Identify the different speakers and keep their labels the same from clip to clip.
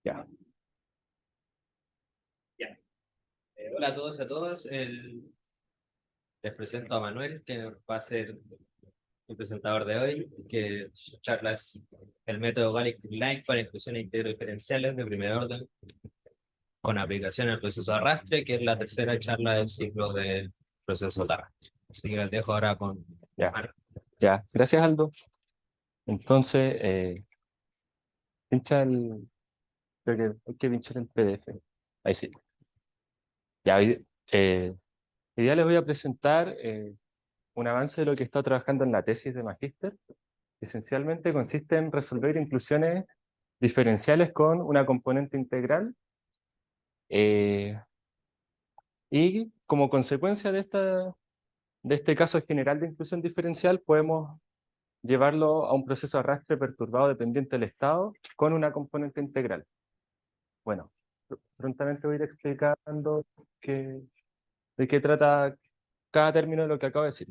Speaker 1: Ya.
Speaker 2: Ya. Hola a todos y a todas. Les presento a Manuel, que va a ser el presentador de hoy, que su charla es el método Gallic Line para inclusiones diferenciales de primer orden con aplicación al proceso de arrastre, que es la tercera charla del ciclo de proceso de arrastre. Así que les dejo ahora con
Speaker 1: Ya,
Speaker 2: Manuel.
Speaker 1: ya. Gracias, Aldo. Entonces, pincha el... Creo que hay que pinchar el PDF. Ahí sí. Ya, hoy día les voy a presentar un avance de lo que he estado trabajando en la tesis de magíster. Esencialmente consiste en resolver inclusiones diferenciales con una componente integral. eh, y como consecuencia de este caso general de inclusión diferencial, podemos llevarlo a un proceso de arrastre perturbado dependiente del estado con una componente integral. Bueno, prontamente voy a ir explicando de qué trata cada término de lo que acabo de decir.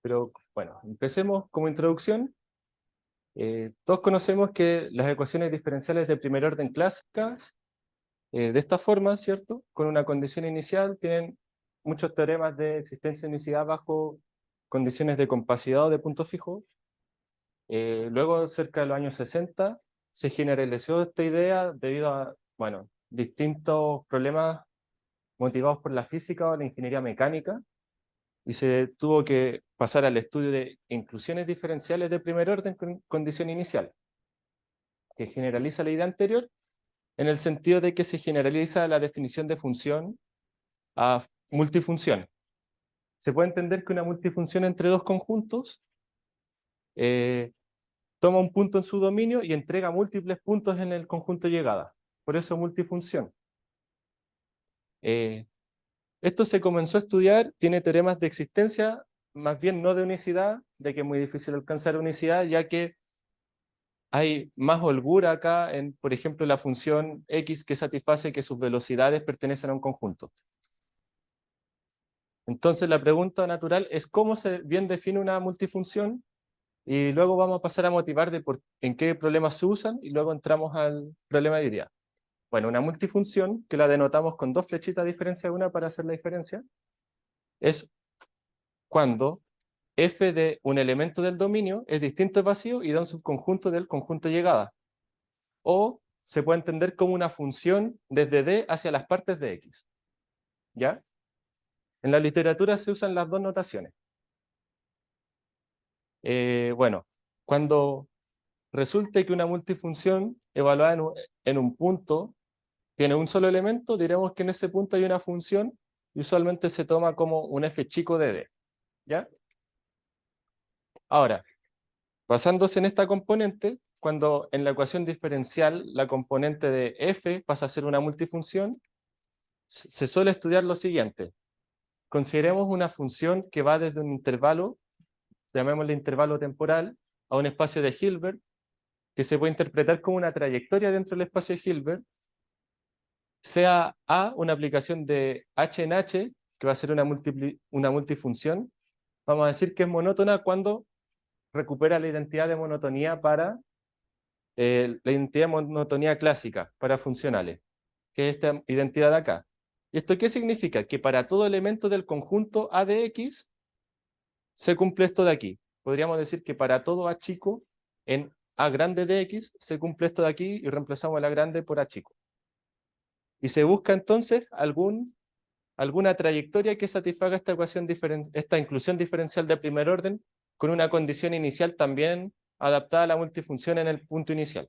Speaker 1: Pero bueno, empecemos como introducción. Todos conocemos que las ecuaciones diferenciales de primer orden clásicas, de esta forma, ¿cierto? Con una condición inicial, tienen muchos teoremas de existencia de unicidad bajo condiciones de compacidad o de punto fijo. Luego, cerca de los años 60, se generalizó esta idea debido a, bueno, distintos problemas motivados por la física o la ingeniería mecánica, y se tuvo que pasar al estudio de inclusiones diferenciales de primer orden con condición inicial, que generaliza la idea anterior en el sentido de que se generaliza la definición de función a multifunción. Se puede entender que una multifunción entre dos conjuntos eh, toma un punto en su dominio y entrega múltiples puntos en el conjunto llegada. Por eso multifunción. Eh, Esto se comenzó a estudiar, tiene teoremas de existencia, más bien no de unicidad, de que es muy difícil alcanzar unicidad, ya que hay más holgura acá en, por ejemplo, la función x que satisface que sus velocidades pertenecen a un conjunto. Entonces la pregunta natural es cómo se bien define una multifunción, y luego vamos a pasar a motivar en qué problemas se usan, y luego entramos al problema de idea. Bueno, una multifunción, que la denotamos con dos flechitas de diferencia una para hacer la diferencia, es cuando f de un elemento del dominio es distinto de vacío y da un subconjunto del conjunto llegada. O se puede entender como una función desde D hacia las partes de X. ¿Ya? En la literatura se usan las dos notaciones. Bueno, cuando resulte que una multifunción evaluada en un punto tiene un solo elemento, diremos que en ese punto hay una función y usualmente se toma como un f chico de D. ¿Ya? Ahora, basándose en esta componente, cuando en la ecuación diferencial la componente de f pasa a ser una multifunción, se suele estudiar lo siguiente. Consideremos una función que va desde un intervalo, llamémosle intervalo temporal, a un espacio de Hilbert, que se puede interpretar como una trayectoria dentro del espacio de Hilbert, sea A una aplicación de h en h, que va a ser una multifunción. Vamos a decir que es monótona cuando recupera la identidad de monotonía para la identidad de monotonía clásica para funcionales, que es esta identidad de acá. ¿Y esto qué significa? Que para todo elemento del conjunto A de X se cumple esto de aquí. Podríamos decir que para todo A chico en A grande de X se cumple esto de aquí y reemplazamos la grande por A chico. Y se busca entonces alguna trayectoria que satisfaga esta ecuación esta inclusión diferencial de primer orden con una condición inicial también adaptada a la multifunción en el punto inicial.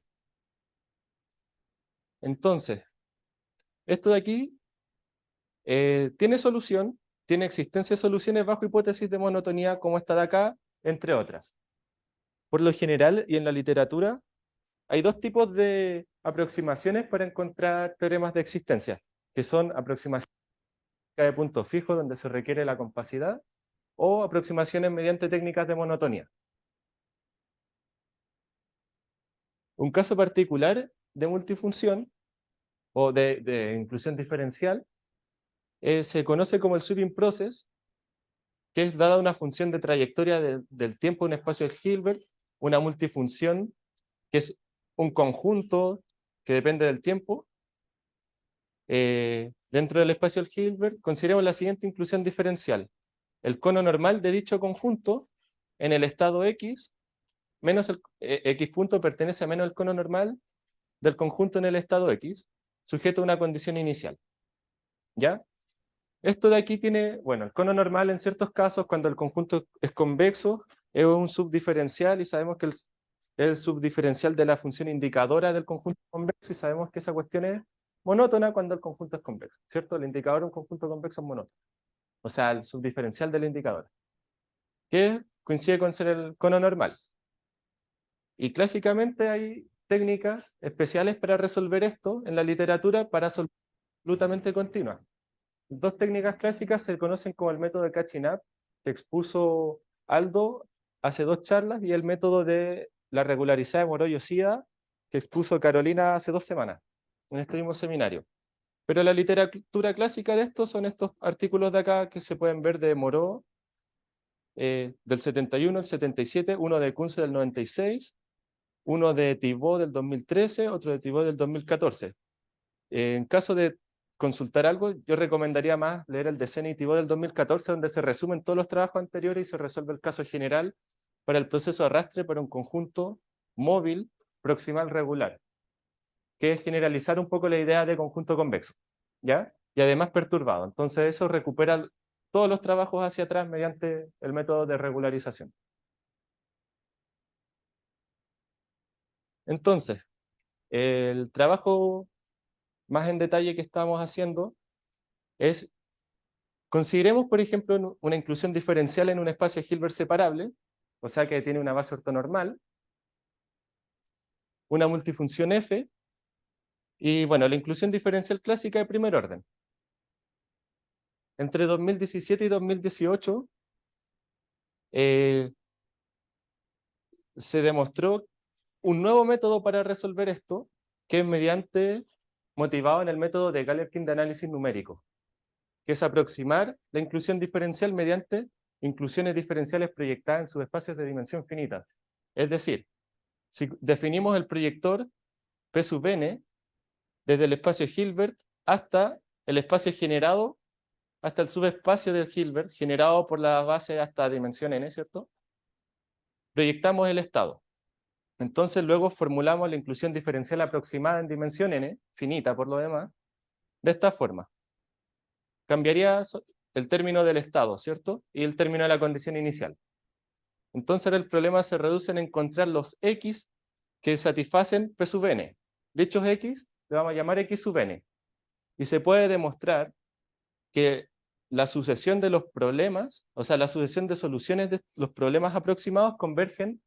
Speaker 1: Entonces, esto de aquí tiene solución, tiene existencia de soluciones bajo hipótesis de monotonía como esta de acá, entre otras. Por lo general, y en la literatura, hay dos tipos de aproximaciones para encontrar teoremas de existencia, que son aproximaciones de punto fijo, donde se requiere la compacidad, o aproximaciones mediante técnicas de monotonía. Un caso particular de multifunción o de inclusión diferencial se conoce como el sweeping process, que es dada una función de trayectoria del tiempo en un espacio de Hilbert, una multifunción, que es un conjunto que depende del tiempo, dentro del espacio del Hilbert, consideremos la siguiente inclusión diferencial. El cono normal de dicho conjunto en el estado X, menos el X punto pertenece a menos el cono normal del conjunto en el estado X, sujeto a una condición inicial. ¿Ya? Esto de aquí tiene, bueno, el cono normal en ciertos casos, cuando el conjunto es convexo, es un subdiferencial y sabemos que es el subdiferencial de la función indicadora del conjunto convexo y sabemos que esa cuestión es monótona cuando el conjunto es convexo, ¿cierto? El indicador de un conjunto convexo es monótono. O sea, el subdiferencial del indicador, que coincide con ser el cono normal. Y clásicamente hay técnicas especiales para resolver esto en la literatura para absolutamente continua. Dos técnicas clásicas se conocen como el método de catching up, que expuso Aldo hace 2 charlas, y el método de la regularizada de Moro-Yoshida, que expuso Carolina hace 2 semanas, en este mismo seminario. Pero la literatura clásica de estos son estos artículos de acá que se pueden ver de Moreau, del 71, el 77, uno de Kunze del 96, uno de Thibault del 2013, otro de Thibault del 2014. En caso de consultar algo, yo recomendaría más leer el de Sena y Thibault del 2014, donde se resumen todos los trabajos anteriores y se resuelve el caso general para el proceso de arrastre para un conjunto móvil proximal regular, que es generalizar un poco la idea de conjunto convexo, ¿ya? Y además perturbado. Entonces eso recupera todos los trabajos hacia atrás mediante el método de regularización. Entonces, el trabajo más en detalle que estamos haciendo es, consideremos, por ejemplo, una inclusión diferencial en un espacio Hilbert separable, o sea que tiene una base ortonormal, una multifunción F, y bueno, la inclusión diferencial clásica de primer orden. Entre 2017 y 2018 se demostró un nuevo método para resolver esto, que es motivado en el método de Galerkin de análisis numérico, que es aproximar la inclusión diferencial mediante inclusiones diferenciales proyectadas en subespacios de dimensión finita. Es decir, si definimos el proyector P sub n desde el espacio Hilbert hasta el espacio generado, hasta el subespacio de Hilbert, generado por la base hasta dimensión n, ¿cierto? Proyectamos el estado. Entonces luego formulamos la inclusión diferencial aproximada en dimensión n, finita por lo demás, de esta forma. Cambiaría el término del estado, ¿cierto? Y el término de la condición inicial. Entonces el problema se reduce en encontrar los x que satisfacen P sub n. Dichos x le vamos a llamar x sub n. Y se puede demostrar que la sucesión de los problemas, o sea, la sucesión de soluciones de los problemas aproximados convergen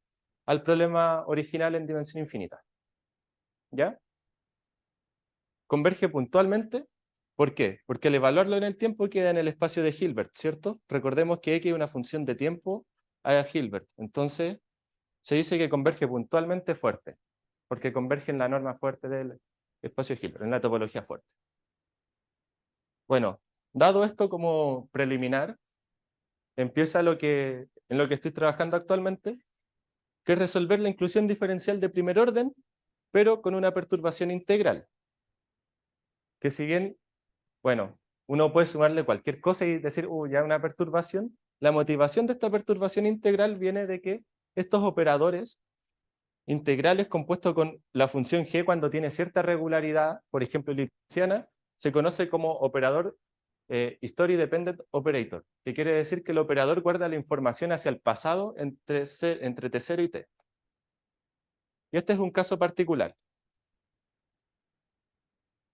Speaker 1: al problema original en dimensión infinita. ¿Ya? Converge puntualmente. ¿Por qué? Porque al evaluarlo en el tiempo queda en el espacio de Hilbert, ¿cierto? Recordemos que x es una función de tiempo a Hilbert. Entonces, se dice que converge puntualmente fuerte, porque converge en la norma fuerte del espacio de Hilbert, en la topología fuerte. Bueno, dado esto como preliminar, empieza en lo que estoy trabajando actualmente, que es resolver la inclusión diferencial de primer orden, pero con una perturbación integral. Que si bien, bueno, uno puede sumarle cualquier cosa y decir, ya una perturbación, la motivación de esta perturbación integral viene de que estos operadores integrales compuestos con la función g cuando tiene cierta regularidad, por ejemplo, lipschitziana, se conoce como operador History Dependent Operator, que quiere decir que el operador guarda la información hacia el pasado entre t0 y t. Y este es un caso particular.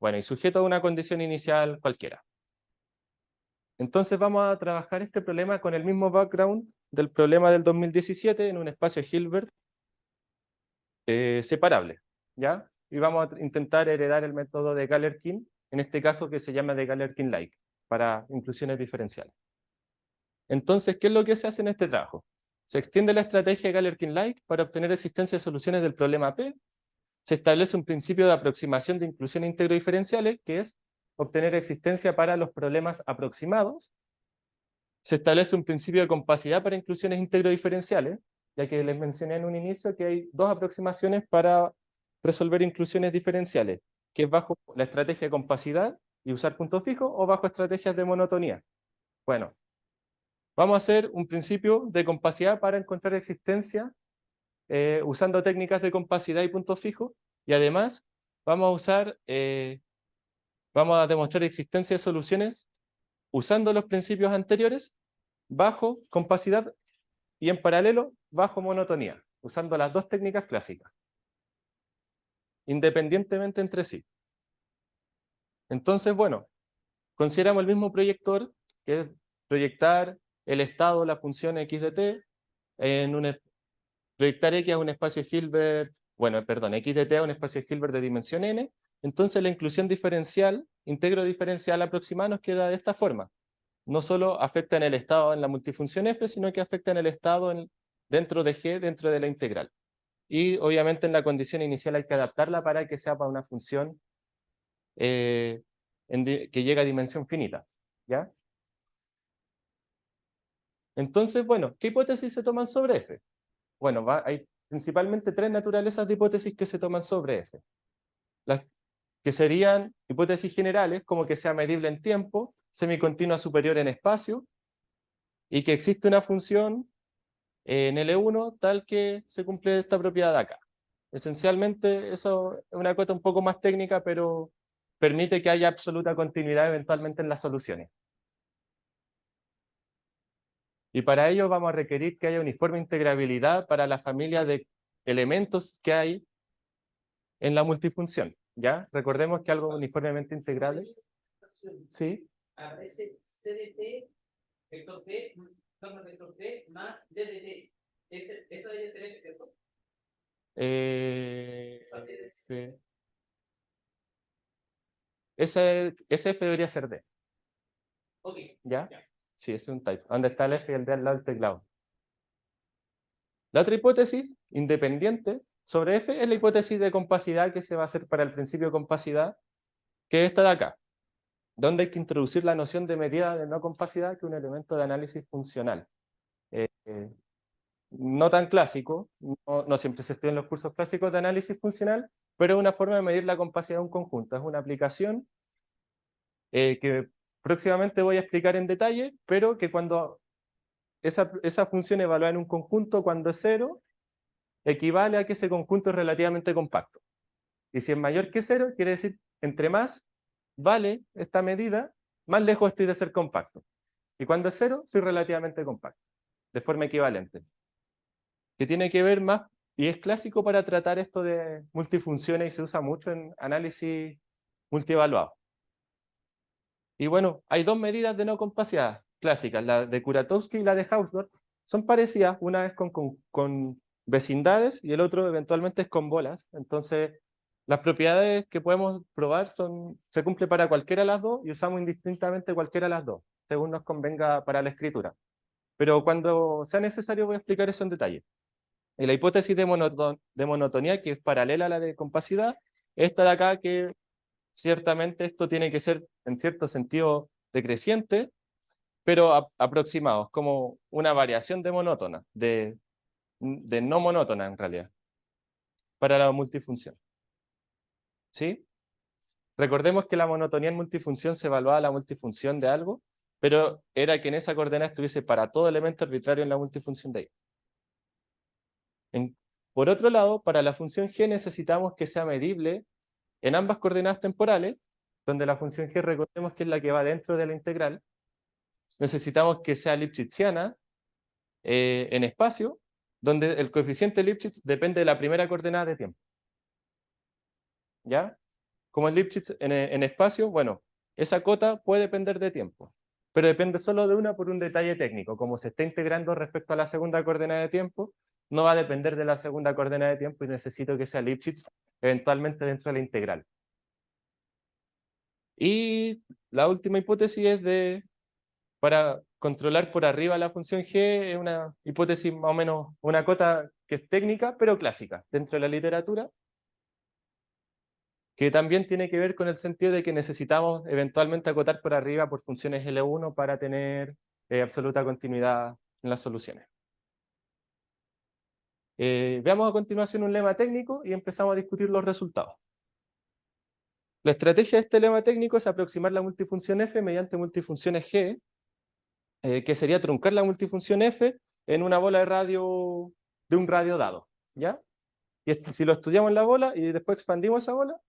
Speaker 1: Bueno, y sujeto a una condición inicial cualquiera. Entonces vamos a trabajar este problema con el mismo background del problema del 2017 en un espacio Hilbert separable, ¿ya? Y vamos a intentar heredar el método de Galerkin, en este caso que se llama de Galerkin-like, para inclusiones diferenciales. Entonces, ¿qué es lo que se hace en este trabajo? Se extiende la estrategia de Galerkin-like para obtener existencia de soluciones del problema P. Se establece un principio de aproximación de inclusión integro-diferenciales, que es obtener existencia para los problemas aproximados. Se establece un principio de compacidad para inclusiones integro-diferenciales, ya que les mencioné en un inicio que hay dos aproximaciones para resolver inclusiones diferenciales, que es bajo la estrategia de compacidad y usar puntos fijos o bajo estrategias de monotonía. Bueno, vamos a hacer un principio de compacidad para encontrar existencia usando técnicas de compacidad y puntos fijos, y además vamos a demostrar existencia de soluciones usando los principios anteriores bajo compacidad y en paralelo bajo monotonía, usando las dos técnicas clásicas, independientemente entre sí. Entonces, bueno, consideramos el mismo proyector, que es proyectar el estado, la función x de t, proyectar x a un espacio Hilbert, bueno, perdón, x de t a un espacio Hilbert de dimensión n. Entonces la inclusión diferencial, integro diferencial aproximada nos queda de esta forma. No solo afecta en el estado en la multifunción f, sino que afecta en el estado dentro de g, dentro de la integral. Y obviamente en la condición inicial hay que adaptarla para que sea para una función que llega a dimensión finita, ¿ya? Entonces, bueno, ¿qué hipótesis se toman sobre f? Bueno, hay principalmente tres naturalezas de hipótesis que se toman sobre f. Las que serían hipótesis generales, como que sea medible en tiempo, semicontinua superior en espacio, y que existe una función en L1 tal que se cumple esta propiedad de acá. Esencialmente, eso es una cosa un poco más técnica, pero permite que haya absoluta continuidad eventualmente en las soluciones. Y para ello vamos a requerir que haya uniforme integrabilidad para la familia de elementos que hay en la multifunción, ¿ya? Recordemos que algo uniformemente integrable. Sí.
Speaker 3: Aparece CDT, vector T, vector T más DDT. Esto debe ser F, ¿cierto?
Speaker 1: Sí. Ese F debería ser D.
Speaker 3: Ok.
Speaker 1: ¿Ya? Sí, es un type. ¿Dónde está el F y el D al lado del teclado? La otra hipótesis, independiente, sobre F, es la hipótesis de compacidad que se va a hacer para el principio de compacidad, que es esta de acá, donde hay que introducir la noción de medida de no compacidad, que es un elemento de análisis funcional. No tan clásico, no siempre se estudia en los cursos clásicos de análisis funcional, pero es una forma de medir la compacidad de un conjunto. Es una aplicación que próximamente voy a explicar en detalle, pero que cuando esa función evaluada en un conjunto, cuando es cero, equivale a que ese conjunto es relativamente compacto. Y si es mayor que cero, quiere decir, entre más vale esta medida, más lejos estoy de ser compacto. Y cuando es cero, soy relativamente compacto, de forma equivalente. Que tiene que ver más, y es clásico para tratar esto de multifunciones y se usa mucho en análisis multievaluado. Y bueno, hay dos medidas de no compacidad clásicas, la de Kuratowski y la de Hausdorff. Son parecidas, una es con vecindades y el otro eventualmente es con bolas. Entonces, las propiedades que podemos probar se cumple para cualquiera de las dos y usamos indistintamente cualquiera de las dos, según nos convenga para la escritura. Pero cuando sea necesario voy a explicar eso en detalle. Y la hipótesis de monotonía, que es paralela a la de compacidad, esta de acá que ciertamente esto tiene que ser en cierto sentido decreciente, pero aproximados, como una variación de monótona, de no monótona en realidad, para la multifunción. ¿Sí? Recordemos que la monotonía en multifunción se evaluaba la multifunción de algo, pero era que en esa coordenada estuviese para todo elemento arbitrario en la multifunción de ahí. Por otro lado, para la función g necesitamos que sea medible en ambas coordenadas temporales, donde la función g recordemos que es la que va dentro de la integral. Necesitamos que sea lipschitziana en espacio, donde el coeficiente Lipschitz depende de la primera coordenada de tiempo. ¿Ya? Como el Lipschitz en espacio, bueno, esa cota puede depender de tiempo, pero depende solo de una por un detalle técnico. Como se está integrando respecto a la segunda coordenada de tiempo, no va a depender de la segunda coordenada de tiempo y necesito que sea Lipschitz eventualmente dentro de la integral. Y la última hipótesis es para controlar por arriba la función g, es una hipótesis más o menos, una cota que es técnica, pero clásica dentro de la literatura, que también tiene que ver con el sentido de que necesitamos eventualmente acotar por arriba por funciones L1 para tener absoluta continuidad en las soluciones. Veamos a continuación un lema técnico y empezamos a discutir los resultados. La estrategia de este lema técnico es aproximar la multifunción f mediante multifunciones g, que sería truncar la multifunción f en una bola de radio, de un radio dado, ¿ya? Y si lo estudiamos en la bola y después expandimos esa bola,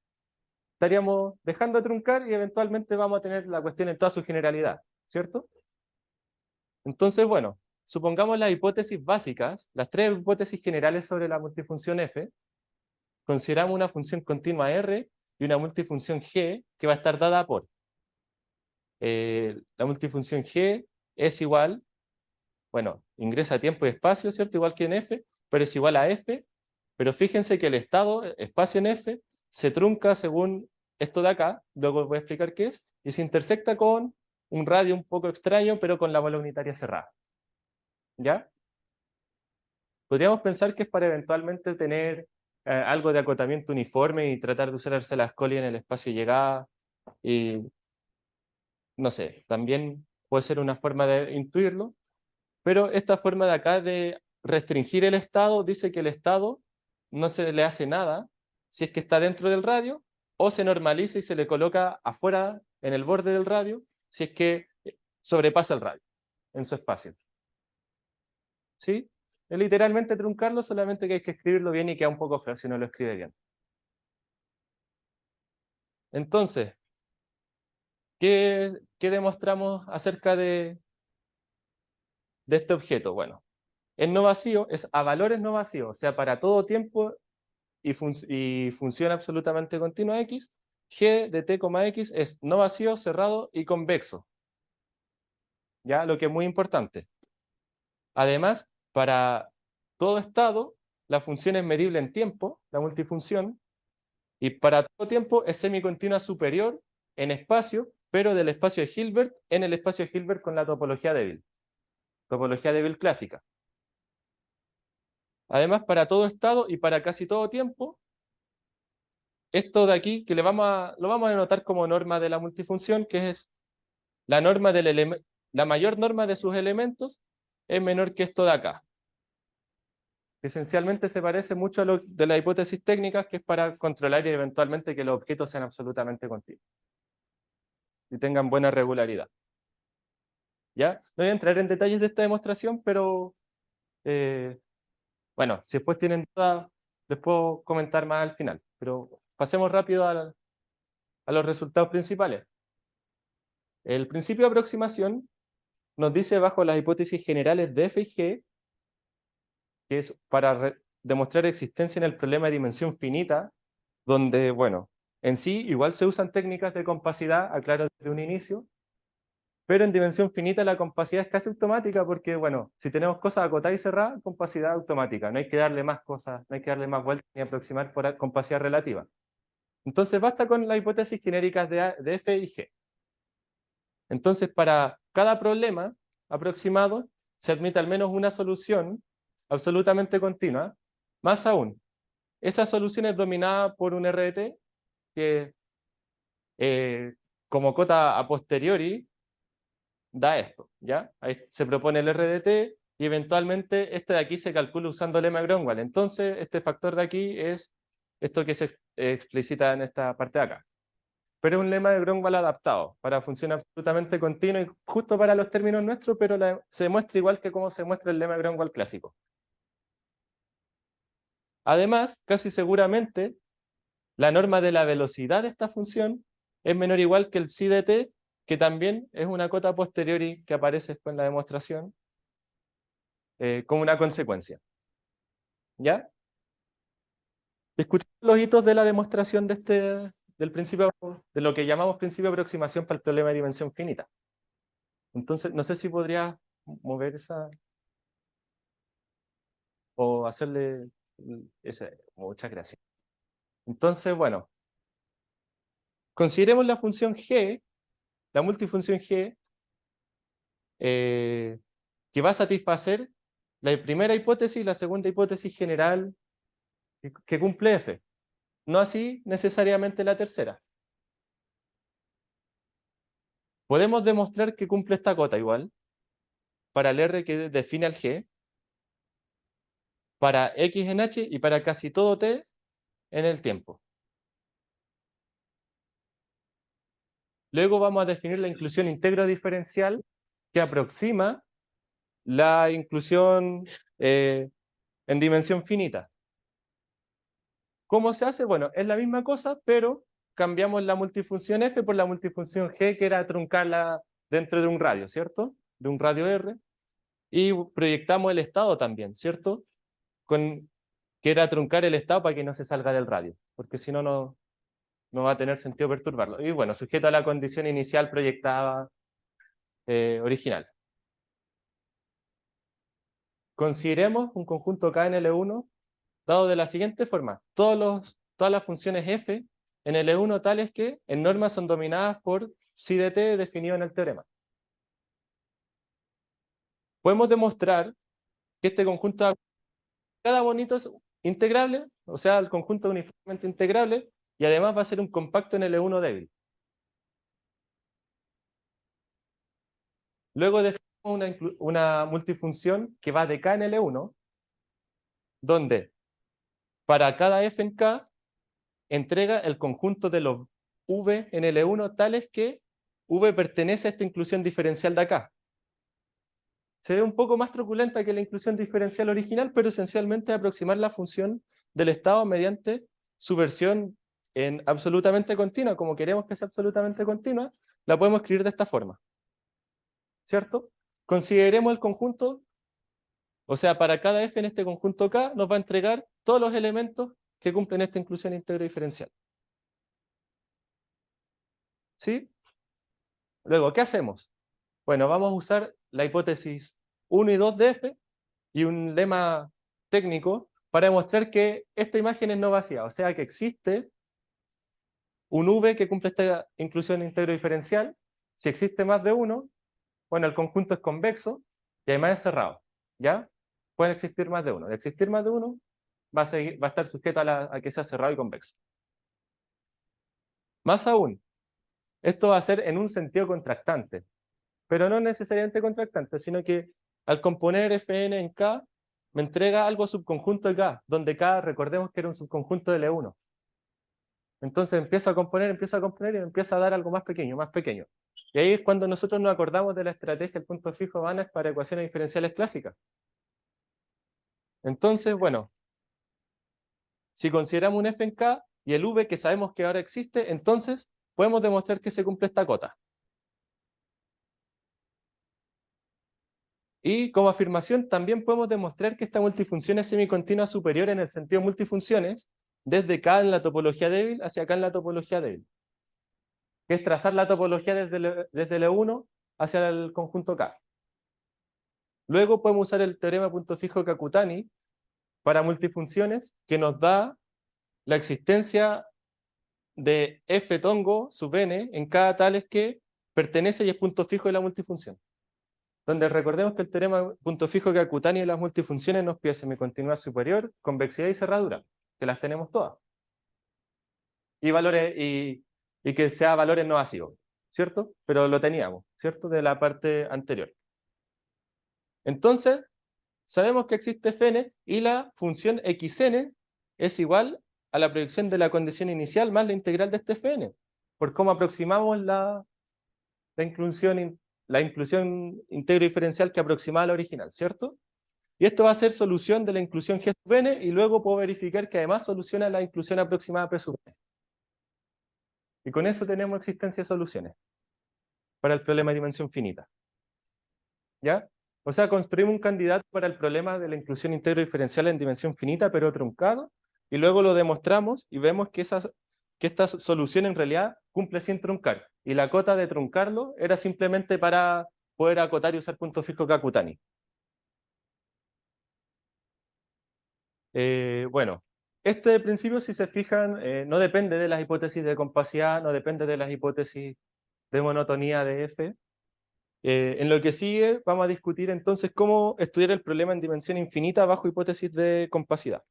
Speaker 1: estaríamos dejando de truncar y eventualmente vamos a tener la cuestión en toda su generalidad, ¿cierto? Entonces, bueno, supongamos las hipótesis básicas, las tres hipótesis generales sobre la multifunción f. Consideramos una función continua r y una multifunción g que va a estar dada por la multifunción g es igual, bueno, ingresa tiempo y espacio, ¿cierto? Igual que en f, pero es igual a f, pero fíjense que el estado, espacio en f, se trunca según esto de acá, luego voy a explicar qué es, y se intersecta con un radio un poco extraño, pero con la bola unitaria cerrada. ¿Ya? Podríamos pensar que es para eventualmente tener algo de acotamiento uniforme y tratar de usarse la Scully en el espacio de llegada. Y no sé, también puede ser una forma de intuirlo, pero esta forma de acá de restringir el estado dice que el estado no se le hace nada si es que está dentro del radio, o se normaliza y se le coloca afuera en el borde del radio si es que sobrepasa el radio en su espacio. ¿Sí? Es literalmente truncarlo, solamente que hay que escribirlo bien y queda un poco feo si no lo escribe bien. Entonces, ¿qué demostramos acerca de este objeto? Bueno, es no vacío, es a valores no vacíos, o sea, para todo tiempo y funciona absolutamente continua x, g de t, x es no vacío, cerrado y convexo. ¿Ya? Lo que es muy importante. Además, para todo estado, la función es medible en tiempo, la multifunción, y para todo tiempo es semicontinua superior en espacio, pero del espacio de Hilbert en el espacio de Hilbert con la topología débil clásica. Además, para todo estado y para casi todo tiempo, esto de aquí, que lo vamos a denotar como norma de la multifunción, que es la norma la mayor norma de sus elementos es menor que esto de acá. Esencialmente se parece mucho a lo de las hipótesis técnicas, que es para controlar y eventualmente que los objetos sean absolutamente continuos y tengan buena regularidad. ¿Ya? No voy a entrar en detalles de esta demostración, pero bueno, si después tienen dudas, les puedo comentar más al final. Pero pasemos rápido a los resultados principales. El principio de aproximación nos dice bajo las hipótesis generales de f y g, que es para demostrar existencia en el problema de dimensión finita, donde, bueno, en sí igual se usan técnicas de compacidad, aclaro desde un inicio, pero en dimensión finita la compacidad es casi automática porque, bueno, si tenemos cosas acotadas y cerradas, compacidad automática, no hay que darle más cosas, no hay que darle más vueltas ni aproximar por compacidad relativa. Entonces basta con las hipótesis genéricas de f y g. Entonces, para cada problema aproximado, se admite al menos una solución absolutamente continua. Más aún, esa solución es dominada por un RDT que, como cota a posteriori, da esto, ¿ya? Ahí se propone el RDT y eventualmente este de aquí se calcula usando el lema Gromwall. Entonces, este factor de aquí es esto que se explicita en esta parte de acá. Pero es un lema de Gromwall adaptado para función absolutamente continua y justo para los términos nuestros, pero se muestra igual que como se muestra el lema de Gromwall clásico. Además, casi seguramente, la norma de la velocidad de esta función es menor o igual que el psi de t, que también es una cota a posteriori que aparece después en la demostración como una consecuencia. ¿Ya? Escuchamos los hitos de la demostración del principio, de lo que llamamos principio de aproximación para el problema de dimensión finita. Entonces, no sé si podría mover esa o hacerle ese. Muchas gracias. Entonces, bueno, consideremos la función g, la multifunción g, que va a satisfacer la primera hipótesis y la segunda hipótesis general que cumple f. No así necesariamente la tercera. Podemos demostrar que cumple esta cota igual para el R que define al G, para x en h y para casi todo t en el tiempo. Luego vamos a definir la inclusión íntegro diferencial que aproxima la inclusión en dimensión finita. ¿Cómo se hace? Bueno, es la misma cosa, pero cambiamos la multifunción f por la multifunción g, que era truncarla dentro de un radio, ¿cierto? De un radio r. Y proyectamos el estado también, ¿cierto? Que era truncar el estado para que no se salga del radio, porque si no, no va a tener sentido perturbarlo. Y bueno, sujeto a la condición inicial proyectada original. Consideremos un conjunto K en L1 dado de la siguiente forma. Todas las funciones f en L1 tales que en norma son dominadas por psi de t definido en el teorema. Podemos demostrar que este conjunto, cada bonito es integrable, o sea, el conjunto es uniformemente integrable, y además va a ser un compacto en L1 débil. Luego definimos una multifunción que va de K en L1, donde para cada f en K entrega el conjunto de los v en L1 tales que v pertenece a esta inclusión diferencial de acá. Se ve un poco más truculenta que la inclusión diferencial original, pero esencialmente aproximar la función del estado mediante su versión en absolutamente continua. Como queremos que sea absolutamente continua, la podemos escribir de esta forma, ¿cierto? Consideremos el conjunto, o sea, para cada f en este conjunto K nos va a entregar todos los elementos que cumplen esta inclusión íntegro diferencial. ¿Sí? Luego, ¿qué hacemos? Bueno, vamos a usar la hipótesis 1 y 2 de f y un lema técnico para demostrar que esta imagen es no vacía, o sea que existe un v que cumple esta inclusión íntegro diferencial. Si existe más de uno, bueno, el conjunto es convexo y además es cerrado, ¿ya? Pueden existir más de uno. De existir más de uno, va a estar sujeto a que sea cerrado y convexo. Más aún, esto va a ser en un sentido contractante, pero no necesariamente contractante, sino que al componer Fn en K, me entrega algo subconjunto de K, donde K, recordemos que era un subconjunto de L1. Entonces empiezo a componer y me empieza a dar algo más pequeño, más pequeño. Y ahí es cuando nosotros nos acordamos de la estrategia del punto fijo Banach para ecuaciones diferenciales clásicas. Entonces, bueno, si consideramos un f en K y el v que sabemos que ahora existe, entonces podemos demostrar que se cumple esta cota. Y como afirmación también podemos demostrar que esta multifunción es semicontinua superior en el sentido de multifunciones, desde K en la topología débil hacia K en la topología débil, que es trazar la topología desde L1 hacia el conjunto K. Luego podemos usar el teorema punto fijo Kakutani para multifunciones, que nos da la existencia de f tongo sub n en cada tales que pertenece y es punto fijo de la multifunción. Donde recordemos que el teorema punto fijo Kakutani de las multifunciones nos pide semicontinuidad superior, convexidad y cerradura, que las tenemos todas. Y valores, y que sea valores no evasivos, ¿cierto? Pero lo teníamos, ¿cierto? De la parte anterior. Entonces, sabemos que existe Fn y la función xn es igual a la proyección de la condición inicial más la integral de este Fn, por cómo aproximamos la inclusión íntegro diferencial que aproximaba a la original, ¿cierto? Y esto va a ser solución de la inclusión G sub n, y luego puedo verificar que además soluciona la inclusión aproximada P sub n. Y con eso tenemos existencia de soluciones para el problema de dimensión finita. ¿Ya? O sea, construimos un candidato para el problema de la inclusión íntegro diferencial en dimensión finita, pero truncado, y luego lo demostramos y vemos que esta solución en realidad cumple sin truncar. Y la cota de truncarlo era simplemente para poder acotar y usar punto fijo Kakutani. Bueno, este principio, si se fijan, no depende de las hipótesis de compacidad, no depende de las hipótesis de monotonía de F. En lo que sigue, vamos a discutir entonces cómo estudiar el problema en dimensión infinita bajo hipótesis de compacidad.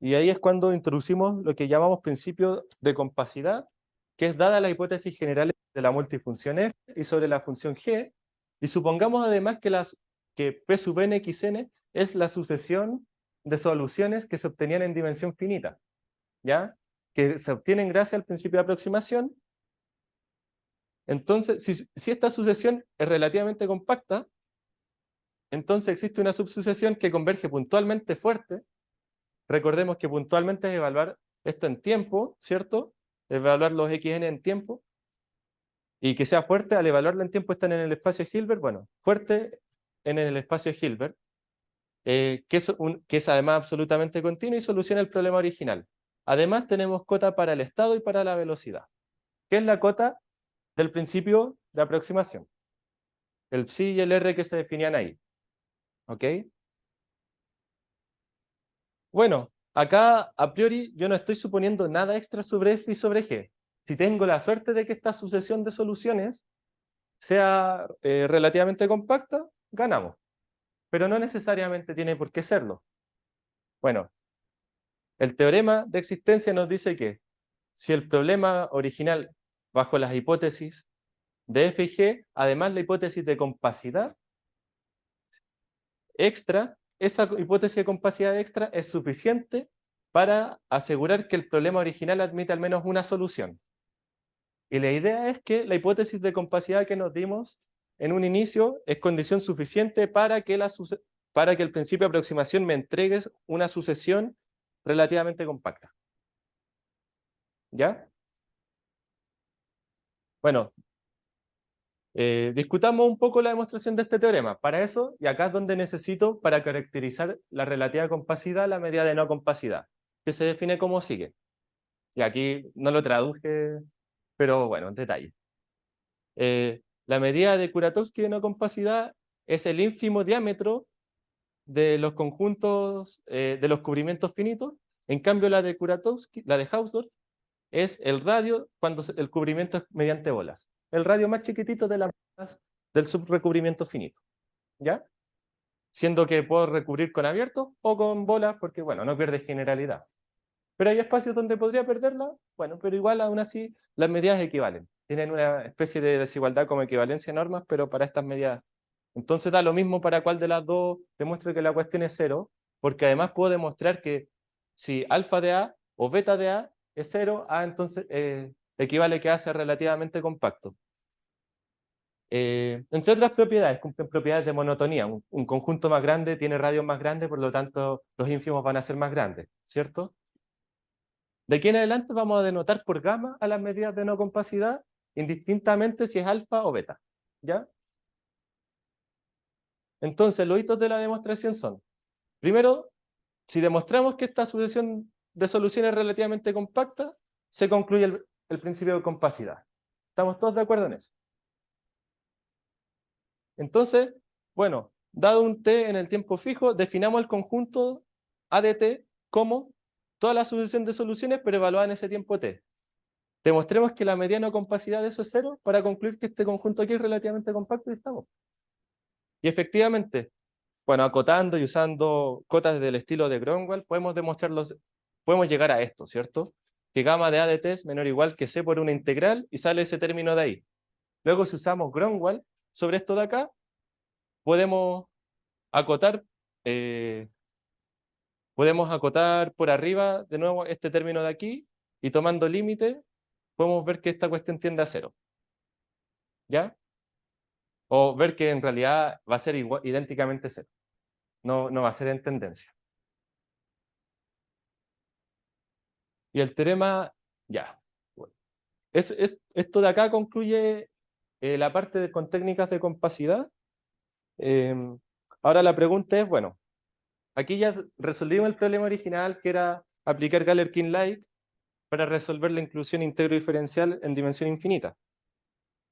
Speaker 1: Y ahí es cuando introducimos lo que llamamos principio de compacidad, que es dada la hipótesis general de la multifunción f y sobre la función g, y supongamos además que P sub n xn es la sucesión de soluciones que se obtenían en dimensión finita, ¿ya? Que se obtienen gracias al principio de aproximación. Entonces, si esta sucesión es relativamente compacta, entonces existe una subsucesión que converge puntualmente fuerte. Recordemos que puntualmente es evaluar esto en tiempo, ¿cierto? Evaluar los xn en tiempo. Y que sea fuerte al evaluarlo en tiempo están en el espacio de Hilbert. Bueno, fuerte en el espacio de Hilbert, que es además absolutamente continuo y soluciona el problema original. Además tenemos cota para el estado y para la velocidad. ¿Qué es la cota del principio de aproximación? El psi y el r que se definían ahí. ¿Ok? Bueno, acá a priori yo no estoy suponiendo nada extra sobre f y sobre g. Si tengo la suerte de que esta sucesión de soluciones sea relativamente compacta, ganamos. Pero no necesariamente tiene por qué serlo. Bueno, el teorema de existencia nos dice que si el problema original bajo las hipótesis de f y g, además la hipótesis de compacidad extra, esa hipótesis de compacidad extra es suficiente para asegurar que el problema original admite al menos una solución. Y la idea es que la hipótesis de compacidad que nos dimos en un inicio es condición suficiente para que el principio de aproximación me entregue una sucesión relativamente compacta. ¿Ya? Bueno, discutamos un poco la demostración de este teorema. Para eso, y acá es donde necesito para caracterizar la relativa compacidad, la medida de no compacidad, que se define como sigue. Y aquí no lo traduje, pero bueno, en detalle. La medida de Kuratowski de no compacidad es el ínfimo diámetro de los conjuntos de los cubrimientos finitos. En cambio, la de Kuratowski, la de Hausdorff, es el radio cuando el cubrimiento es mediante bolas. El radio más chiquitito de las bolas del subrecubrimiento finito. ¿Ya? Siendo que puedo recubrir con abierto o con bolas porque, bueno, no pierde generalidad. Pero hay espacios donde podría perderla, bueno, pero igual aún así las medidas equivalen. Tienen una especie de desigualdad como equivalencia en normas, pero para estas medidas. Entonces da lo mismo para cuál de las dos demuestre que la cuestión es cero, porque además puedo demostrar que si alfa de A o beta de A es cero, A entonces equivale que A sea relativamente compacto. Entre otras propiedades, cumplen propiedades de monotonía. Un conjunto más grande tiene radios más grandes, por lo tanto los ínfimos van a ser más grandes, ¿cierto? De aquí en adelante vamos a denotar por gamma a las medidas de no compacidad, indistintamente si es alfa o beta. ¿Ya? Entonces, los hitos de la demostración son, primero, si demostramos que esta sucesión de soluciones es relativamente compacta, se concluye el principio de compacidad. ¿Estamos todos de acuerdo en eso? Entonces, bueno, dado un t en el tiempo fijo, definamos el conjunto A de t como toda la sucesión de soluciones, pero evaluada en ese tiempo t. Demostremos que la mediana compacidad de eso es cero para concluir que este conjunto aquí es relativamente compacto y estamos. Y efectivamente, bueno, acotando y usando cotas del estilo de Gromwald, podemos llegar a esto, ¿cierto? Que gamma de A de t es menor o igual que c por una integral y sale ese término de ahí. Luego, si usamos Gromwald sobre esto de acá, podemos acotar, eh, por arriba de nuevo este término de aquí y tomando límite, podemos ver que esta cuestión tiende a cero. ¿Ya? O ver que en realidad va a ser idénticamente cero. No va a ser en tendencia. Y el teorema, ya. Bueno. Esto de acá concluye la parte con técnicas de compacidad. Ahora la pregunta es, bueno, aquí ya resolvimos el problema original que era aplicar Galerkin-Like para resolver la inclusión íntegro diferencial en dimensión infinita.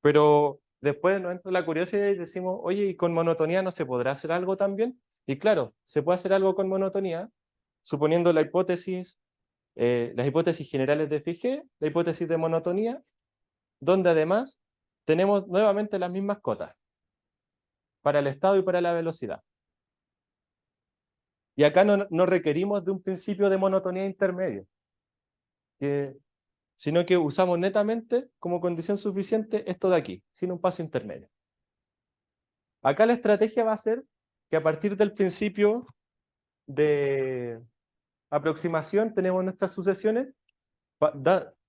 Speaker 1: Pero después nos entra la curiosidad y decimos, oye, ¿y con monotonía no se podrá hacer algo también? Y claro, se puede hacer algo con monotonía, suponiendo las hipótesis generales de Figé, la hipótesis de monotonía, donde además tenemos nuevamente las mismas cotas para el estado y para la velocidad. Y acá no requerimos de un principio de monotonía intermedio, sino que usamos netamente como condición suficiente esto de aquí, sin un paso intermedio. Acá la estrategia va a ser que a partir del principio de aproximación tenemos nuestras sucesiones.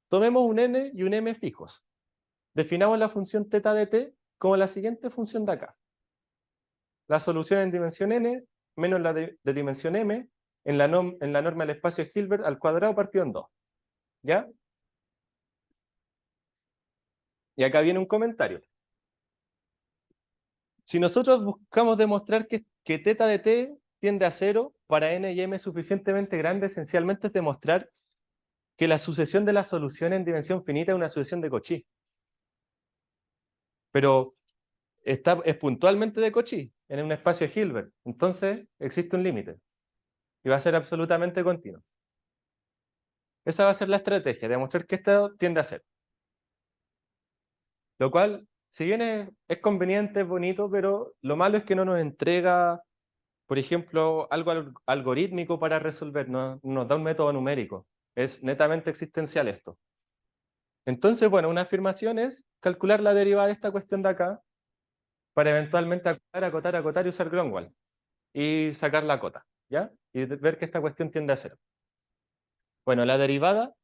Speaker 1: Tomemos un n y un m fijos. Definamos la función θ de t como la siguiente función de acá. La solución en dimensión n menos la de dimensión m en la norma del espacio de Hilbert al cuadrado partido en 2. ¿Ya? Y acá viene un comentario. Si nosotros buscamos demostrar que θ de t tiende a 0 para n y m suficientemente grande, esencialmente es demostrar que la sucesión de las soluciones en dimensión finita es una sucesión de Cauchy. Pero es puntualmente de Cauchy en un espacio de Hilbert. Entonces existe un límite. Y va a ser absolutamente continuo. Esa va a ser la estrategia, demostrar que esto tiende a 0. Lo cual, si bien es conveniente, es bonito, pero lo malo es que no nos entrega, por ejemplo, algo algorítmico para resolver, no nos da un método numérico. Es netamente existencial esto. Entonces, bueno, una afirmación es calcular la derivada de esta cuestión de acá para eventualmente acotar y usar Gromwall y sacar la cota, ¿ya? Y ver que esta cuestión tiende a 0. Bueno, la derivada,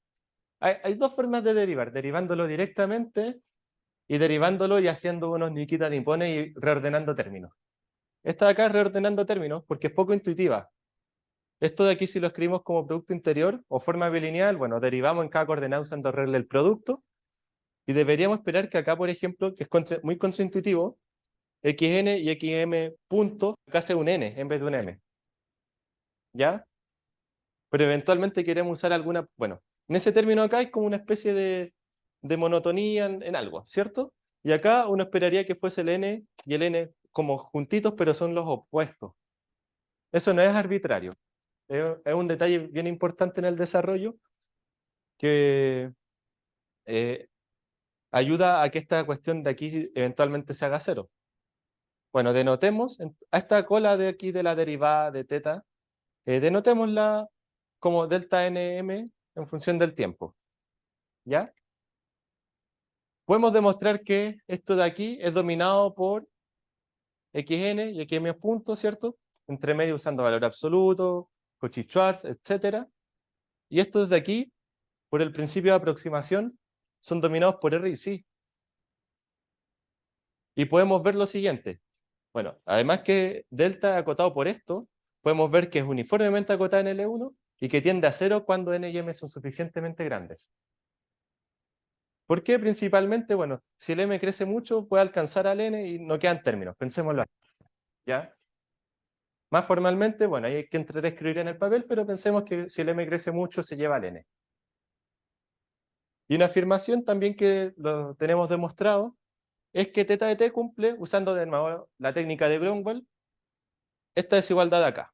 Speaker 1: hay dos formas de derivar, derivándolo directamente y derivándolo y haciendo unos ni quita ni pone y reordenando términos. Esta de acá es reordenando términos porque es poco intuitiva. Esto de aquí, si lo escribimos como producto interior o forma bilineal, bueno, derivamos en cada coordenada usando regla del producto. Y deberíamos esperar que acá, por ejemplo, que es muy contraintuitivo, xn y xm punto, acá sea un n en vez de un m. ¿Ya? Pero eventualmente queremos usar alguna, bueno, en ese término acá hay como una especie de monotonía en algo, ¿cierto? Y acá uno esperaría que fuese el n y el n como juntitos, pero son los opuestos. Eso no es arbitrario. Es un detalle bien importante en el desarrollo que ayuda a que esta cuestión de aquí eventualmente se haga 0. Bueno, denotemos a esta cola de aquí de la derivada de θ, denotémosla como delta nm en función del tiempo. ¿Ya? Podemos demostrar que esto de aquí es dominado por xn y xm puntos, ¿cierto? Entre medio usando valor absoluto, Cauchy-Schwarz, etc. Y estos de aquí, por el principio de aproximación, son dominados por R y psi. Y podemos ver lo siguiente. Bueno, además que delta acotado por esto, podemos ver que es uniformemente acotada en L1 y que tiende a 0 cuando n y m son suficientemente grandes. ¿Por qué? Principalmente, bueno, si el m crece mucho, puede alcanzar al n y no quedan términos. Pensémoslo así, ¿ya? Más formalmente, bueno, ahí hay que entrar a escribir en el papel, pero pensemos que si el m crece mucho, se lleva al n. Y una afirmación también que lo tenemos demostrado es que θ de t cumple, usando de nuevo la técnica de Gromwall, esta desigualdad de acá.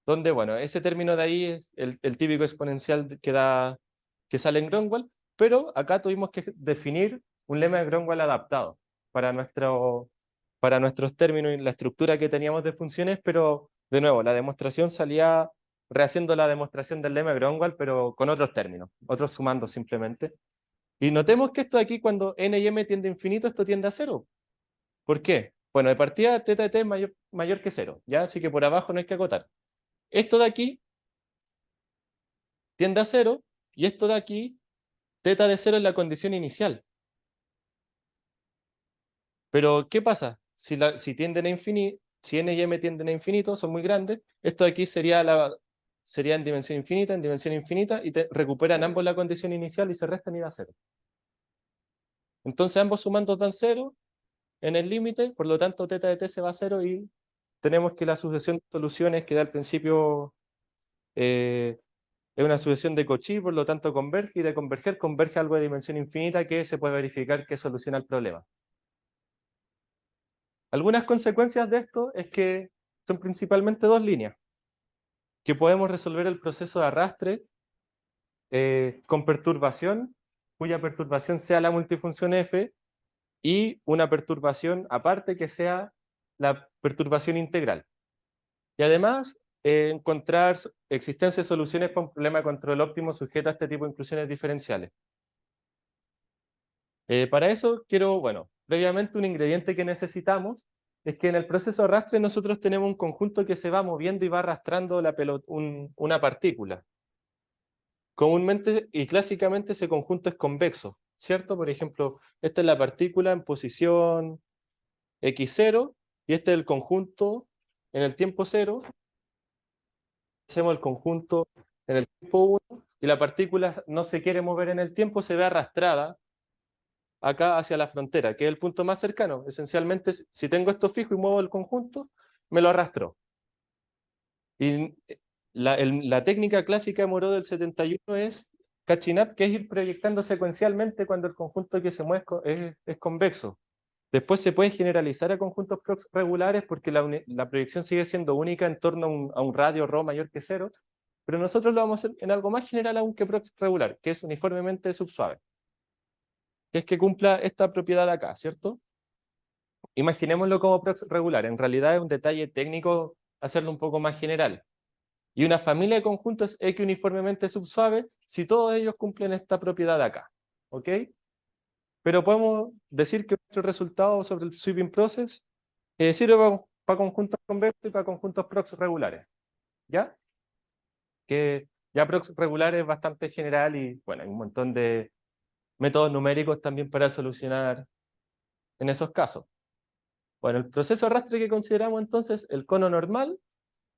Speaker 1: Donde, bueno, ese término de ahí es el típico exponencial que sale en Gromwall, pero acá tuvimos que definir un lema de Gromwall adaptado para nuestros términos y la estructura que teníamos de funciones, pero de nuevo, la demostración salía rehaciendo la demostración del lema de Gromwall, pero con otros términos, otros sumando simplemente. Y notemos que esto de aquí, cuando n y m tiende a infinito, esto tiende a 0. ¿Por qué? Bueno, de partida θ de t es mayor que 0, ¿ya? Así que por abajo no hay que acotar. Esto de aquí tiende a 0 y esto de aquí, θ de 0 es la condición inicial. Pero, ¿qué pasa? Si tienden a infinito, si n y m tienden a infinito, son muy grandes, esto de aquí sería en dimensión infinita, y recuperan ambos la condición inicial y se restan y da 0. Entonces ambos sumandos dan 0 en el límite, por lo tanto θ de t se va a 0 y tenemos que la sucesión de soluciones que da al principio es una sucesión de Cauchy, por lo tanto converge, y de converger converge algo de dimensión infinita que se puede verificar que soluciona el problema. Algunas consecuencias de esto es que son principalmente dos líneas, que podemos resolver el proceso de arrastre con perturbación, cuya perturbación sea la multifunción f, y una perturbación aparte que sea la perturbación integral. Y además, encontrar existencia de soluciones para un problema de control óptimo sujeto a este tipo de inclusiones diferenciales. Para eso quiero, bueno, previamente un ingrediente que necesitamos es que en el proceso de arrastre nosotros tenemos un conjunto que se va moviendo y va arrastrando la una partícula. Comúnmente y clásicamente ese conjunto es convexo, ¿cierto? Por ejemplo, esta es la partícula en posición x0 y este es el conjunto en el tiempo 0. Hacemos el conjunto en el tiempo 1 y la partícula no se quiere mover en el tiempo, se ve arrastrada acá hacia la frontera, que es el punto más cercano. Esencialmente, si tengo esto fijo y muevo el conjunto, me lo arrastró. Y la técnica clásica de Moreau del 71 es catching up, que es ir proyectando secuencialmente cuando el conjunto que se mueve es convexo. Después se puede generalizar a conjuntos prox regulares porque la proyección sigue siendo única en torno a un radio ρ mayor que 0, pero nosotros lo vamos a hacer en algo más general aún que prox regular, que es uniformemente subsuave, que es que cumpla esta propiedad de acá, ¿cierto? Imaginémoslo como prox regular, en realidad es un detalle técnico hacerlo un poco más general. Y una familia de conjuntos X uniformemente subsuave si todos ellos cumplen esta propiedad de acá, ¿ok? Pero podemos decir que nuestro resultado sobre el sweeping process sirve para conjuntos convexos y para conjuntos prox regulares, ¿ya? Que ya prox regular es bastante general y bueno, hay un montón de métodos numéricos también para solucionar en esos casos. Bueno, el proceso de arrastre que consideramos entonces el cono normal,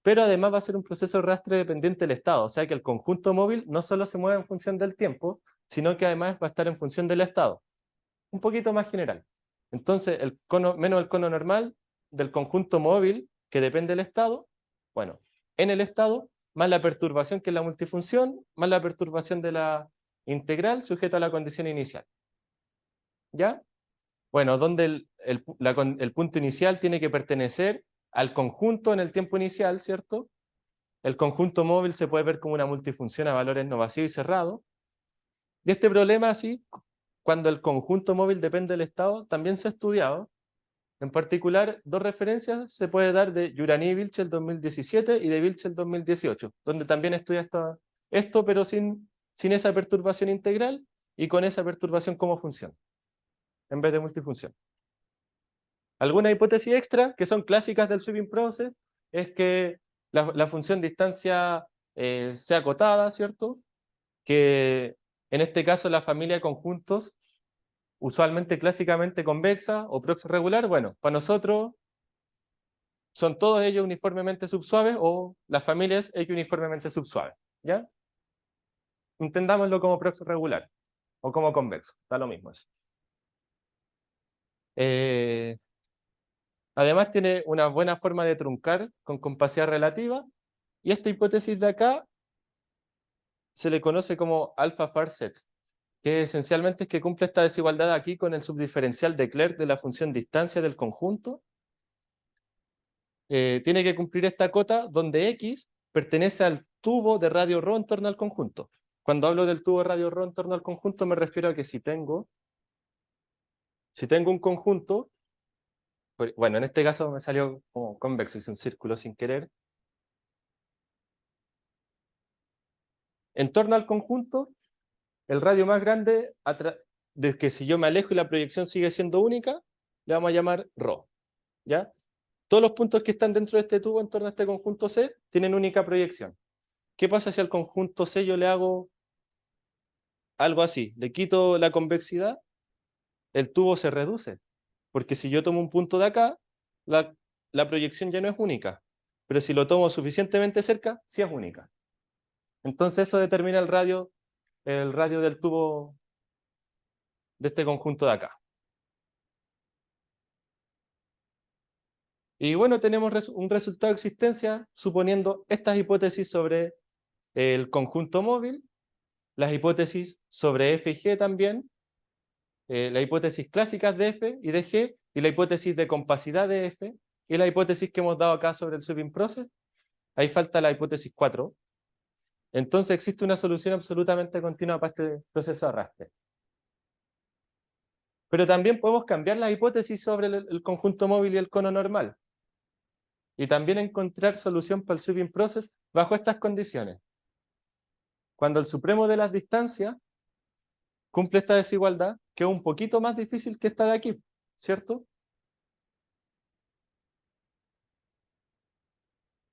Speaker 1: pero además va a ser un proceso de arrastre dependiente del estado, o sea que el conjunto móvil no solo se mueve en función del tiempo, sino que además va a estar en función del estado. Un poquito más general. Entonces, el cono, menos el cono normal del conjunto móvil, que depende del estado, bueno, en el estado, más la perturbación que es la multifunción, más la perturbación de la integral sujeta a la condición inicial. ¿Ya? Bueno, donde el punto inicial tiene que pertenecer al conjunto en el tiempo inicial, ¿cierto? El conjunto móvil se puede ver como una multifunción a valores no vacíos y cerrados. Y este problema, así, cuando el conjunto móvil depende del estado, también se ha estudiado. En particular, dos referencias se puede dar de Jurani y Vilchez 2017 y de Vilchez 2018, donde también estudia esto pero sin esa perturbación integral y con esa perturbación como función, en vez de multifunción. Alguna hipótesis extra, que son clásicas del sweeping process, es que la función distancia sea acotada, ¿cierto? Que en este caso la familia de conjuntos, usualmente clásicamente convexa o prox regular, bueno, para nosotros son todos ellos uniformemente subsuaves o las familias X uniformemente subsuaves, ¿ya? Entendámoslo como prox regular o como convexo, da lo mismo eso. Además tiene una buena forma de truncar con compacidad relativa y esta hipótesis de acá se le conoce como alpha far sets, que esencialmente es que cumple esta desigualdad aquí con el subdiferencial de Clerc de la función distancia del conjunto. Tiene que cumplir esta cota donde X pertenece al tubo de radio ρ en torno al conjunto. Cuando hablo del tubo de radio ρ en torno al conjunto me refiero a que si tengo un conjunto, bueno, en este caso me salió como convexo, hice un círculo sin querer. En torno al conjunto, el radio más grande, de que si yo me alejo y la proyección sigue siendo única, le vamos a llamar ρ, ¿ya? Todos los puntos que están dentro de este tubo en torno a este conjunto C tienen única proyección. ¿Qué pasa si al conjunto C yo le hago algo así? Le quito la convexidad, el tubo se reduce. Porque si yo tomo un punto de acá, la proyección ya no es única. Pero si lo tomo suficientemente cerca, sí es única. Entonces eso determina el radio del tubo de este conjunto de acá. Y bueno, tenemos un resultado de existencia suponiendo estas hipótesis sobre el conjunto móvil, las hipótesis sobre F y G también, las hipótesis clásicas de F y de G, y la hipótesis de compacidad de F, y la hipótesis que hemos dado acá sobre el sweeping process. Ahí falta la hipótesis 4. Entonces existe una solución absolutamente continua para este proceso de arrastre. Pero también podemos cambiar las hipótesis sobre el conjunto móvil y el cono normal. Y también encontrar solución para el sweeping process bajo estas condiciones. Cuando el supremo de las distancias cumple esta desigualdad, que es un poquito más difícil que esta de aquí, ¿cierto?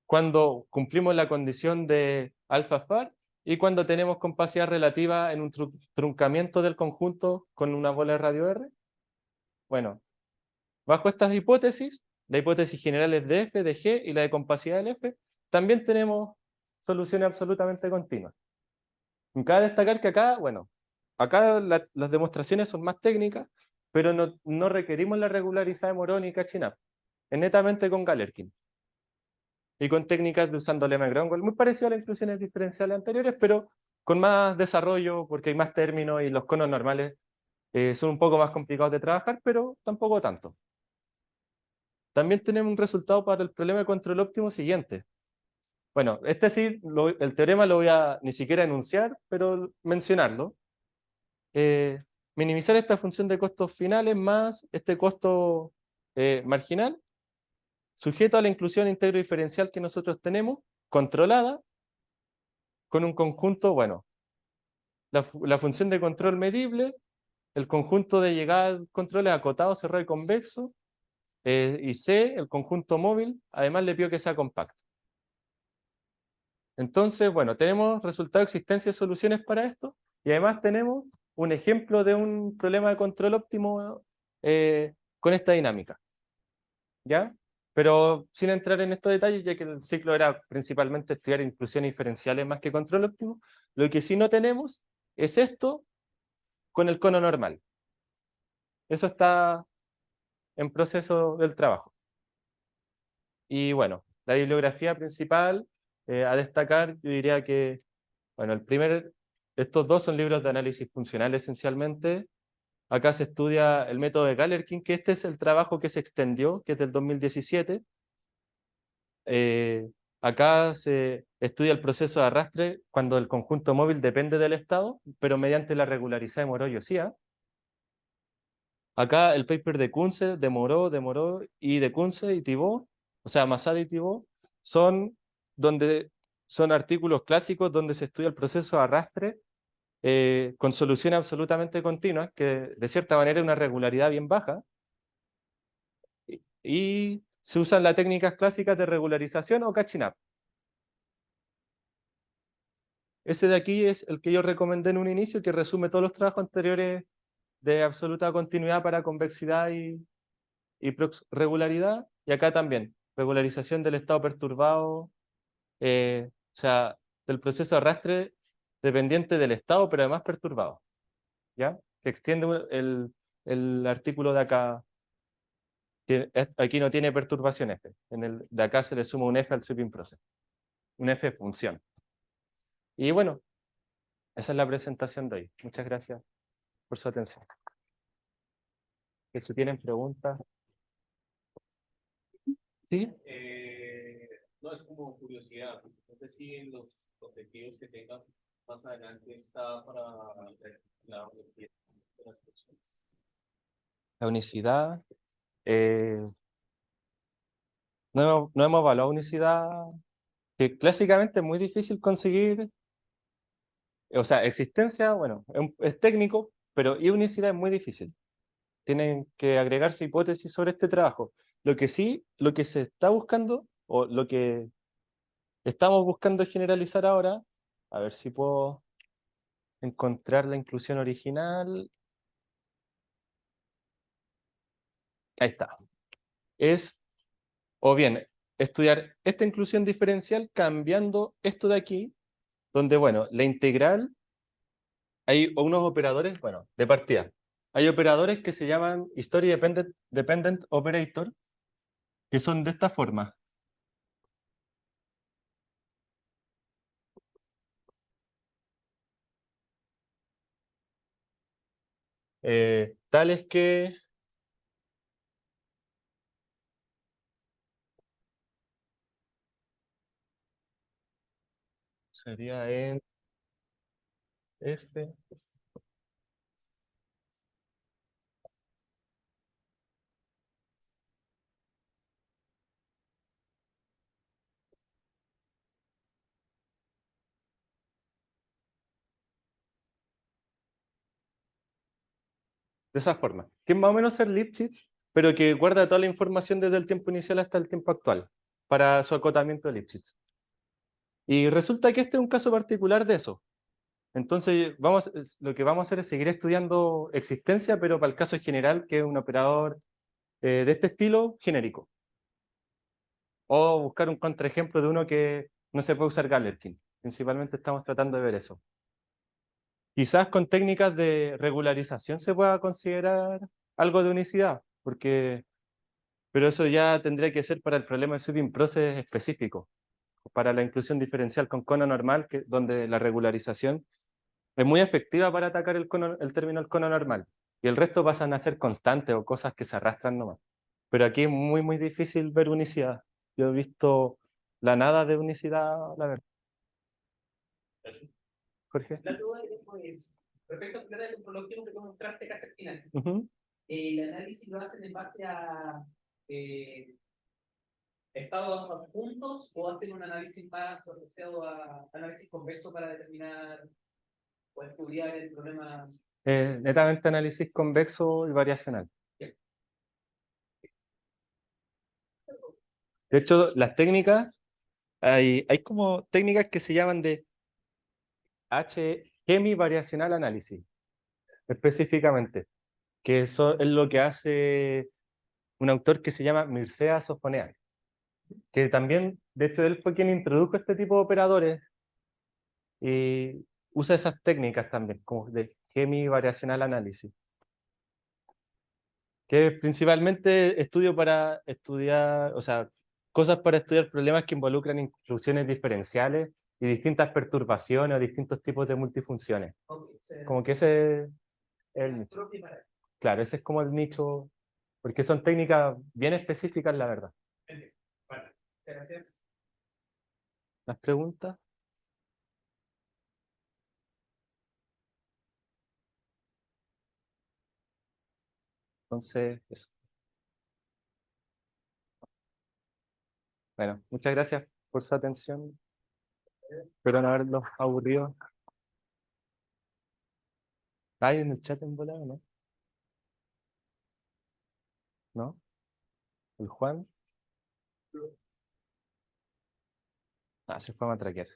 Speaker 1: cuando cumplimos la condición de alfa par y cuando tenemos compacidad relativa en un truncamiento del conjunto con una bola de radio R. Bueno, bajo estas hipótesis, la hipótesis general es de F, de G y la de compacidad del F, también tenemos soluciones absolutamente continuas. Cabe destacar que acá, bueno, acá las demostraciones son más técnicas, pero no requerimos la regularizada de Morón y Cachinap. Es netamente con Galerkin. Y con técnicas de usando lema de Groundwell, muy parecido a las inclusiones diferenciales anteriores, pero con más desarrollo, porque hay más términos y los conos normales son un poco más complicados de trabajar, pero tampoco tanto. También tenemos un resultado para el problema de control óptimo siguiente. Bueno, este sí, el teorema lo voy a ni siquiera enunciar, pero mencionarlo. Minimizar esta función de costos finales más este costo marginal, sujeto a la inclusión íntegro diferencial que nosotros tenemos, controlada, con un conjunto, bueno, la función de control medible, el conjunto de llegada de controles acotado, cerrado y convexo, y C, el conjunto móvil, además le pido que sea compacto. Entonces, bueno, tenemos resultado de existencia de soluciones para esto, y además tenemos un ejemplo de un problema de control óptimo con esta dinámica. ¿Ya? Pero sin entrar en estos detalles, ya que el ciclo era principalmente estudiar inclusiones diferenciales más que control óptimo, lo que sí no tenemos es esto con el cono normal. Eso está en proceso del trabajo. Y bueno, la bibliografía principal a destacar, yo diría que, bueno, estos dos son libros de análisis funcional esencialmente. Acá se estudia el método de Galerkin, que este es el trabajo que se extendió, que es del 2017. Acá se estudia el proceso de arrastre cuando el conjunto móvil depende del estado, pero mediante la regularizada de Moreau-Yosía. Acá el paper de Kunze, de Moreau y de Kunze y Thibault, o sea, Masada y Thibault, son, son artículos clásicos donde se estudia el proceso de arrastre con soluciones absolutamente continuas, que de cierta manera es una regularidad bien baja, y se usan las técnicas clásicas de regularización o catching up. Ese de aquí es el que yo recomendé en un inicio, que resume todos los trabajos anteriores de absoluta continuidad para convexidad y regularidad. Y acá también, regularización del estado perturbado, o sea, del proceso de arrastre dependiente del estado, pero además perturbado. ¿Ya? Que extiende el artículo de acá, que aquí no tiene perturbación F. En el de acá se le suma un F al sweeping process. Un F función. Y bueno, esa es la presentación de hoy. Muchas gracias por su atención. Que si tienen preguntas. ¿Sí?
Speaker 4: No es como curiosidad, no sé si en los objetivos que tengan más adelante está para la universidad de las personas.
Speaker 1: La unicidad. No hemos evaluado unicidad, que clásicamente es muy difícil conseguir. O sea, existencia, bueno, es técnico, pero y unicidad es muy difícil. Tienen que agregarse hipótesis sobre este trabajo. Lo que sí, lo que se está buscando, o lo que estamos buscando generalizar ahora, a ver si puedo encontrar la inclusión original. Ahí está. Es, o bien, estudiar esta inclusión diferencial cambiando esto de aquí, donde, bueno, la integral, hay unos operadores, bueno, de partida. Hay operadores que se llaman History Dependent Operator, que son de esta forma. Tales que sería en F. De esa forma. Que es más o menos el Lipschitz, pero que guarda toda la información desde el tiempo inicial hasta el tiempo actual. para su acotamiento de Lipschitz. Y resulta que este es un caso particular de eso. Entonces, lo que vamos a hacer es seguir estudiando existencia, pero para el caso general, que es un operador de este estilo genérico. O buscar un contraejemplo de uno que no se puede usar Galerkin. Principalmente estamos tratando de ver eso. Quizás con técnicas de regularización se pueda considerar algo de unicidad, pero eso ya tendría que ser para el problema de sweeping process específico, para la inclusión diferencial con cono normal, donde la regularización es muy efectiva para atacar el término del cono normal, y el resto pasan a ser constantes o cosas que se arrastran nomás. Pero aquí es muy, muy difícil ver unicidad. Yo he visto la nada de unicidad, la verdad. Jorge.
Speaker 3: La duda es, pues, respecto al plan de comprología que tú mostraste casi al final.
Speaker 1: Ujú.
Speaker 3: El análisis lo hacen en base a estados adjuntos o hacen un análisis más asociado a análisis convexo para determinar o estudiar el problema.
Speaker 1: Netamente análisis convexo y variacional. De hecho, las técnicas, hay como técnicas que se llaman de hemivariacional análisis, específicamente, que eso es lo que hace un autor que se llama Mircea Sofonean, que también, de hecho, él fue quien introdujo este tipo de operadores y usa esas técnicas también, como de hemivariacional análisis, que es principalmente estudio para estudiar, o sea, cosas para estudiar problemas que involucran inclusiones diferenciales y distintas perturbaciones o distintos tipos de multifunciones. Como que ese es el nicho. Claro, ese es como el nicho, porque son técnicas bien específicas, la verdad.
Speaker 3: Bueno, gracias.
Speaker 1: ¿Las preguntas? Entonces, eso. Bueno, muchas gracias por su atención. Espero no haberlos aburrido. ¿Hay en el chat en volado, no? ¿No? ¿El Juan? Ah, se fue a matraquear.